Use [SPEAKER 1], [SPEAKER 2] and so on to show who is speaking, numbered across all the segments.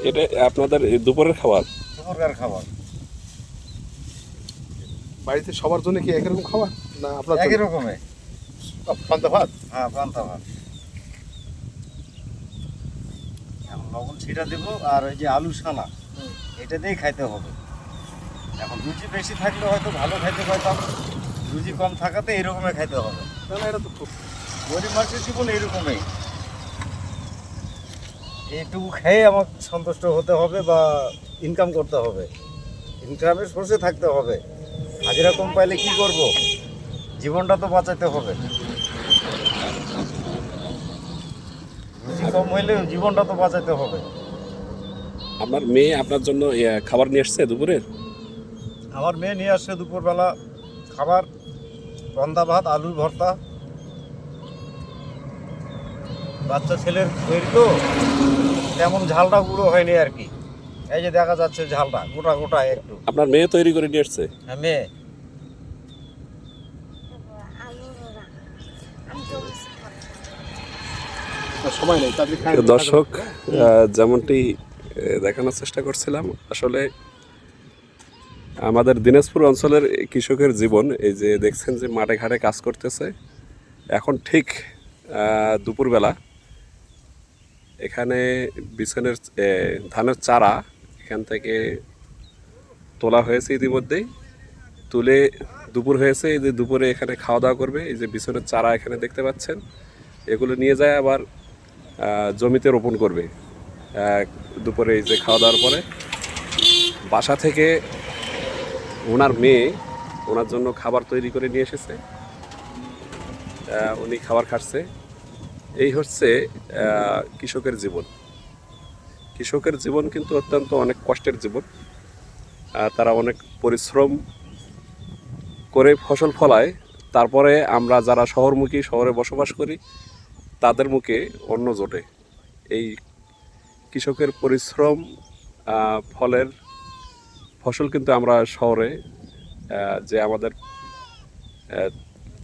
[SPEAKER 1] এটা আপনাদের দুপুরের খাবার?
[SPEAKER 2] দুপুরকার খাবার।
[SPEAKER 3] বাড়িতে সবার জন্য কি একই রকম খাবার না আপনার
[SPEAKER 2] একই রকমের।
[SPEAKER 3] পান্তা ভাত?
[SPEAKER 2] হ্যাঁ, পান্তা ভাত। এখন লবণ ছিটা দেবো আর ওই যে আলু সানা এটা দিয়েই খাইতে হবে। এখন রুচি বেশি থাকলে হয়তো ভালো খাইতে পারতাম, রুচি কম থাকাতে এইরকমই খাইতে হবে।
[SPEAKER 3] তাহলে এটা তো খুব
[SPEAKER 2] গরিব মানুষের জীবন এইরকমই, এইটুকু খেয়ে আমার সন্তুষ্ট হতে হবে বা ইনকাম করতে হবে, ইনকামের সোর্সে থাকতে হবে। হাজিরা কম পাইলে কি করব? জীবনটা তো বাঁচাতে হবে। রুচি কম হইলেও জীবনটা তো বাঁচাতে হবে।
[SPEAKER 1] আপনার মেয়ে আপনার জন্য খাবার নিয়ে আসছে দুপুরের?
[SPEAKER 2] আমার মেয়ে নিয়ে আসছে দুপুরবেলা খাবার, রন্ধা ভাত, আলুর ভর্তা। বাচ্চা ছেলের তৈরি তো তেমন ঝালটা গুঁড়ো হয়নি আর কি। এই যে দেখা যাচ্ছে ঝালটা গোটা গোটা একটু।
[SPEAKER 1] আপনার মেয়ে তৈরি করে নিয়ে আসছে?
[SPEAKER 2] হ্যাঁ, মেয়ে।
[SPEAKER 3] সময় নেই তাদের খায়।
[SPEAKER 1] দর্শক, যেমনটি দেখানোর চেষ্টা করছিলাম, আসলে আমাদের দিনাজপুর অঞ্চলের কৃষকের জীবন, এই যে দেখছেন যে মাঠে ঘাটে কাজ করতেছে, এখন ঠিক দুপুরবেলা এখানে বিছনের ধানের চারা এখান থেকে তোলা হয়েছে ইতিমধ্যেই, তুলে দুপুর হয়েছে। এই যে দুপুরে এখানে খাওয়া দাওয়া করবে। এই যে বিছনের চারা এখানে দেখতে পাচ্ছেন, এগুলো নিয়ে যায় আবার জমিতে রোপণ করবে। দুপুরে এই যে খাওয়া দাওয়ার পরে বাসা থেকে ওনার মেয়ে ওনার জন্য খাবার তৈরি করে নিয়ে এসেছে, উনি খাবার খাচ্ছে। এই হচ্ছে কৃষকের জীবন। কৃষকের জীবন কিন্তু অত্যন্ত অনেক কষ্টের জীবন। তারা অনেক পরিশ্রম করে ফসল ফলায়, তারপরে আমরা যারা শহরমুখী, শহরে বসবাস করি, তাদের মুখে অন্ন জোটে। এই কৃষকের পরিশ্রম ফলের ফসল কিন্তু আমরা শহরে যে আমাদের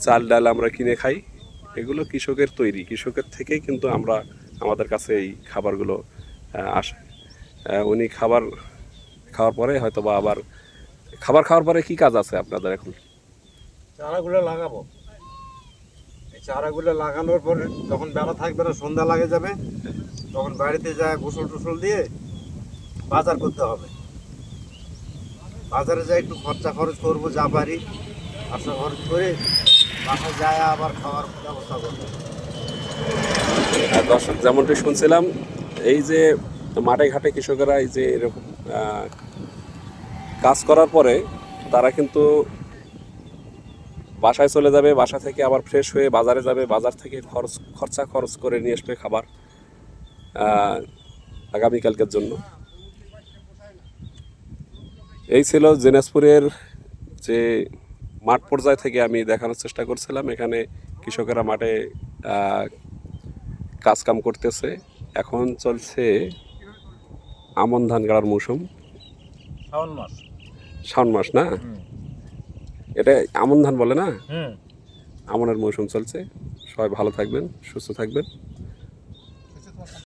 [SPEAKER 1] চাল ডাল আমরা কিনে খাই, এগুলো কৃষকের তৈরি, কৃষকের থেকেই কিন্তু আমরা আমাদের কাছে এই খাবারগুলো আসে। উনি খাবার খাওয়ার পরে হয়তো বা আবার খাবার খাওয়ার পরে কি কাজ আছে আপনাদের এখন?
[SPEAKER 2] চারাগুলো লাগাবো। এই চারাগুলো লাগানোর পরে যখন বেলা থাকবে না, সন্ধ্যা লাগে যাবে, তখন বাড়িতে যায় গোসল টোসল দিয়ে বাজার করতে হবে। বাজারে যাই একটু খরচ করবো যা পারি, খরচা খরচ করে বাসায় যায় আবার খাওয়ার ব্যবস্থা করবো।
[SPEAKER 1] দর্শক, যেমনটি শুনছিলাম, এই যে মাঠে ঘাটে কৃষকেরা এই যে এরকম কাজ করার পরে তারা কিন্তু বাসায় চলে যাবে, বাসা থেকে আবার ফ্রেশ হয়ে বাজারে যাবে, বাজার থেকে খরচ করে নিয়ে আসবে খাবার আগামীকালকের জন্য। এই ছিল দিনাজপুরের যে মাঠ পর্যায় থেকে আমি দেখানোর চেষ্টা করছিলাম। এখানে কৃষকেরা মাঠে কাজকাম করতেছে। এখন চলছে আমন ধান গাড়ার মৌসুম, শাওন মাস না? এটা আমন ধান বলে না? আমনের মৌসুম চলছে। সবাই ভালো থাকবেন, সুস্থ থাকবেন।